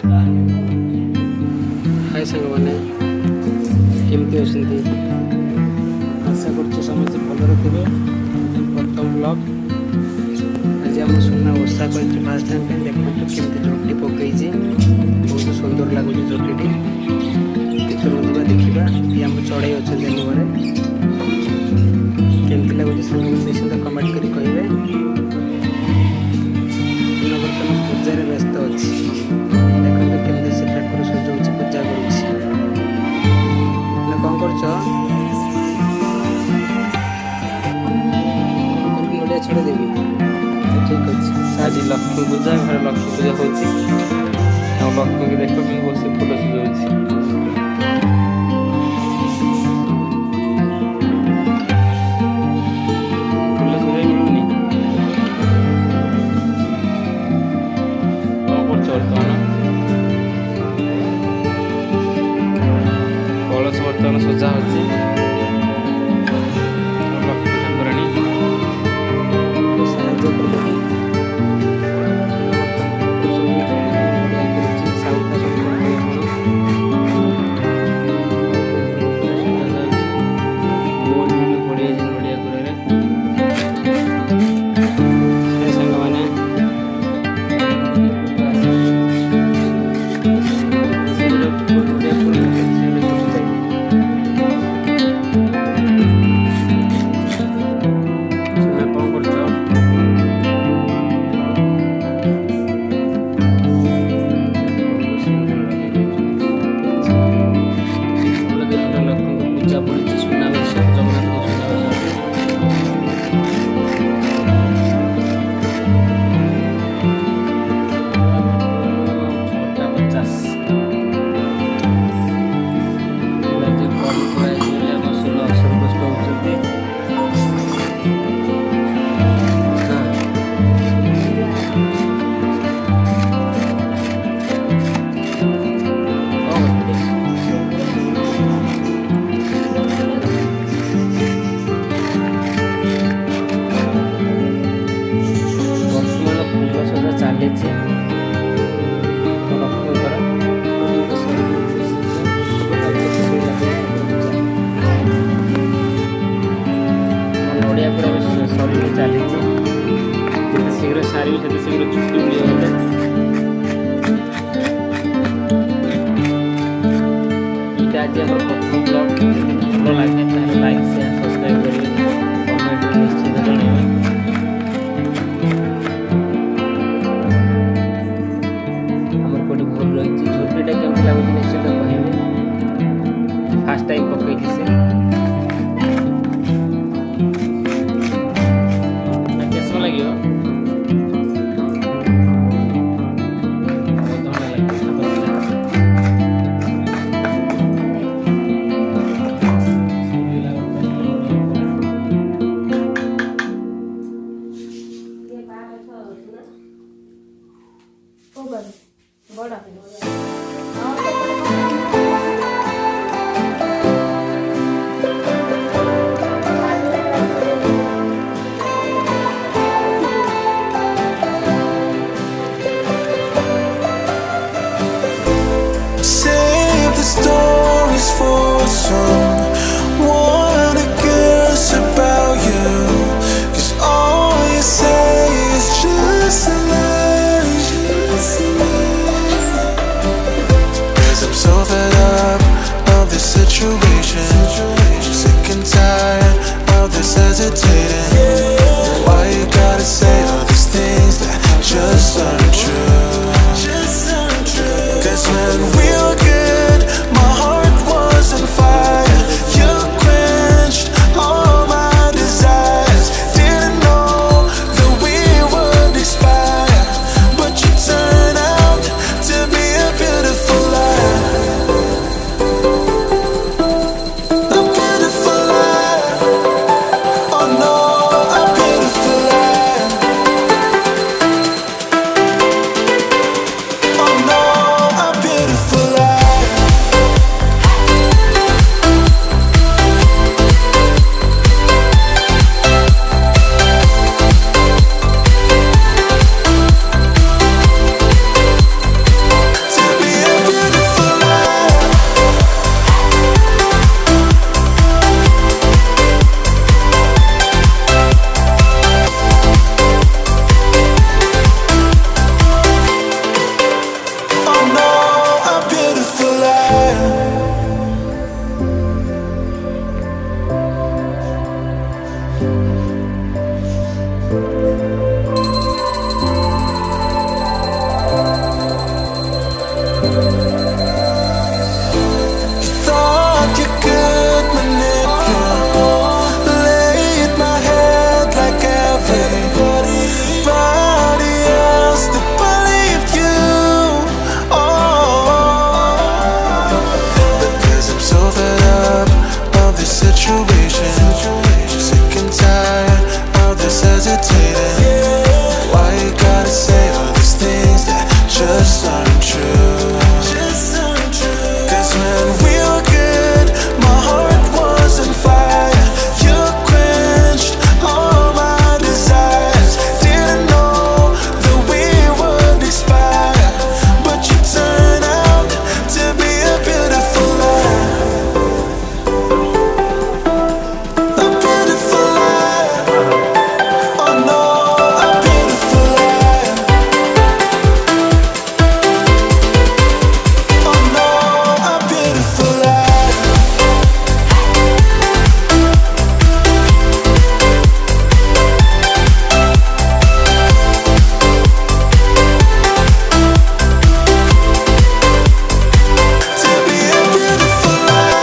हाय सांग मैंने केमती अच्छे आशा कर समस्त भलरे थे। प्रथम ब्लॉग आज आम सुना ओषा कर फास्ट टाइम देखो केमती झोटी पकई बहुत सुंदर लगुच झोटी भर देखा ये आम चढ़ई अच्छा घरे केमती लगुच निश्चित कमेंट कर कहे। बर्तमान पूजार व्यस्त अच्छी देखो केमती से ठाकुर सजाऊँ पूजा करुँच कौन कर छेदेवी ठीक अच्छे। आज लक्ष्मी पूजा घर लक्ष्मी पूजा होती लक्ष्मी की देख बस फुल सजाऊँ फुल सजाई मिलूनी कौन कर बर्तमान कलश बर्तमान सजा होती लक्ष्मी ठाकुराणी चली शीघ्र सारी शीघ्र छुट्टी मिले ये आज प्रथम ब्लॉग भल लगे लाइक शेयर सब्सक्राइब करेंगे कमेंट निश्चित जनइबे। आमर कोटी भूल रही झोटीटा केमती लगुच निश्चित कहे फास्ट टाइम पकई से know a beautiful lie. Thought you could manipulate my head like everybody else that believed you. Oh, because I'm so fed up of this situation, sick and tired of this hesitating. Why you gotta say all these things that just aren't true? Cause when we were good, my heart was on fire. You quenched all my desires. Didn't know that we would expire, but you turned out to be a beautiful lie. A beautiful lie. Oh no, a beautiful lie. Oh no, a beautiful lie. To be a beautiful lie.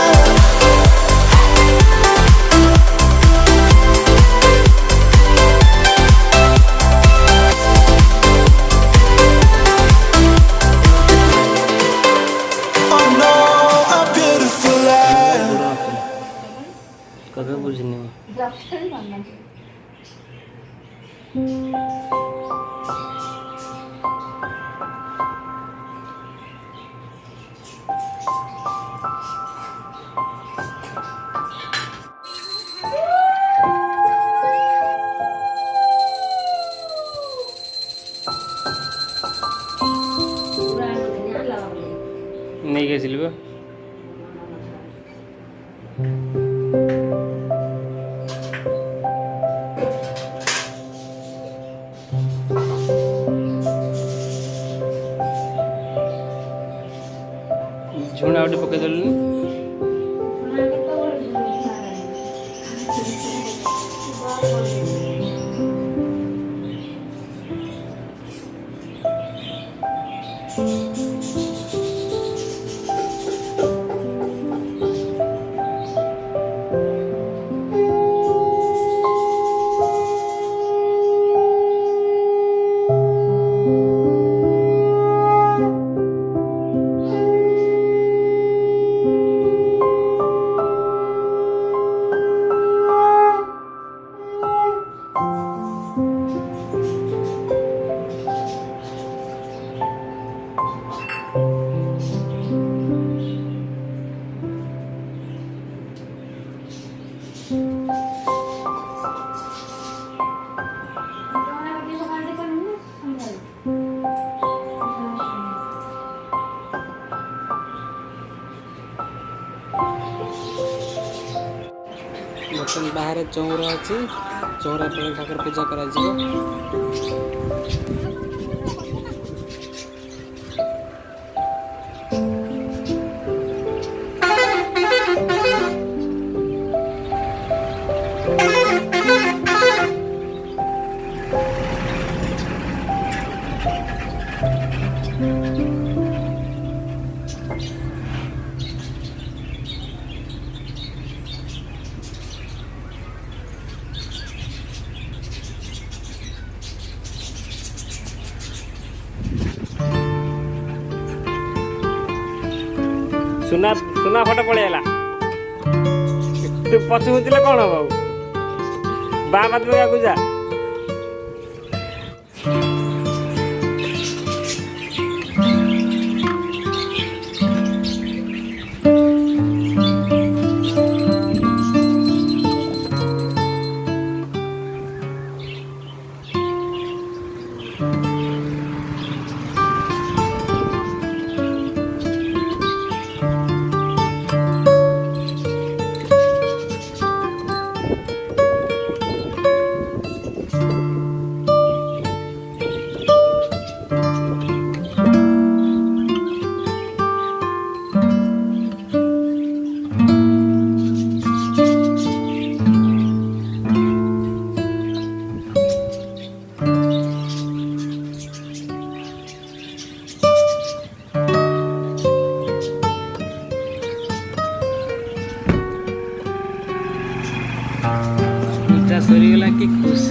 Oh no, a beautiful lie. कभी बुझने में नहीं गए सिल्वा झुणा उठे पके देलु बर्तन बाहर चौरा अच्छी चौरा पर ठाकुर पूजा कर सुना सुना फटो पड़ेगा तू पछु कौन हम बाबा दुर्गा पूजा ସରିଗଲା କି ଖୁସି